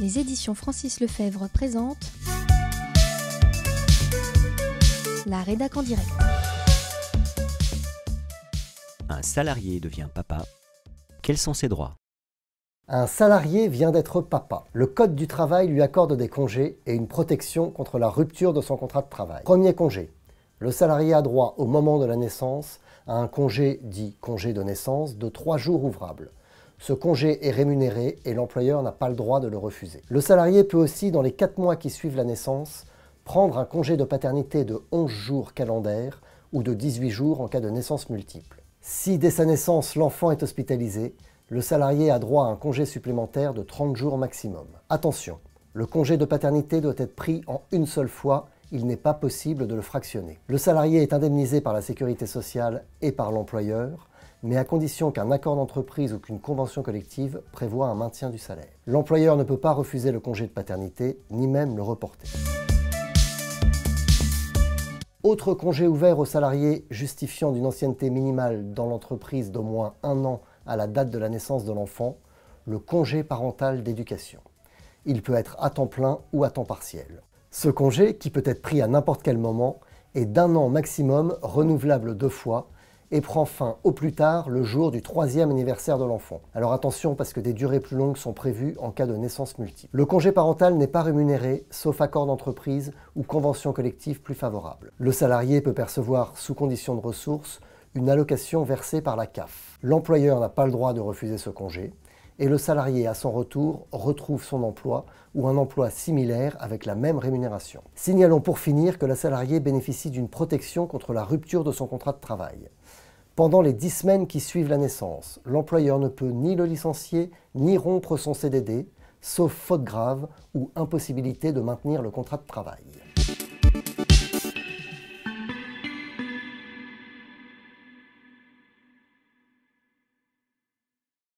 Les éditions Francis Lefebvre présentent la rédac en direct. Un salarié devient papa. Quels sont ses droits? Un salarié vient d'être papa. Le Code du travail lui accorde des congés et une protection contre la rupture de son contrat de travail. Premier congé. Le salarié a droit au moment de la naissance à un congé dit congé de naissance de 3 jours ouvrables. Ce congé est rémunéré et l'employeur n'a pas le droit de le refuser. Le salarié peut aussi, dans les 4 mois qui suivent la naissance, prendre un congé de paternité de 11 jours calendaires ou de 18 jours en cas de naissance multiple. Si dès sa naissance l'enfant est hospitalisé, le salarié a droit à un congé supplémentaire de 30 jours maximum. Attention, le congé de paternité doit être pris en une seule fois, il n'est pas possible de le fractionner. Le salarié est indemnisé par la sécurité sociale et par l'employeur, mais à condition qu'un accord d'entreprise ou qu'une convention collective prévoit un maintien du salaire. L'employeur ne peut pas refuser le congé de paternité, ni même le reporter. Autre congé ouvert aux salariés justifiant d'une ancienneté minimale dans l'entreprise d'au moins 1 an à la date de la naissance de l'enfant, le congé parental d'éducation. Il peut être à temps plein ou à temps partiel. Ce congé, qui peut être pris à n'importe quel moment, est d'1 an maximum, renouvelable 2 fois, et prend fin au plus tard le jour du 3e anniversaire de l'enfant. Alors attention parce que des durées plus longues sont prévues en cas de naissance multiple. Le congé parental n'est pas rémunéré, sauf accord d'entreprise ou convention collective plus favorable. Le salarié peut percevoir, sous condition de ressources, une allocation versée par la CAF. L'employeur n'a pas le droit de refuser ce congé, et le salarié, à son retour, retrouve son emploi ou un emploi similaire avec la même rémunération. Signalons pour finir que le salarié bénéficie d'une protection contre la rupture de son contrat de travail. Pendant les 10 semaines qui suivent la naissance, l'employeur ne peut ni le licencier, ni rompre son CDD, sauf faute grave ou impossibilité de maintenir le contrat de travail.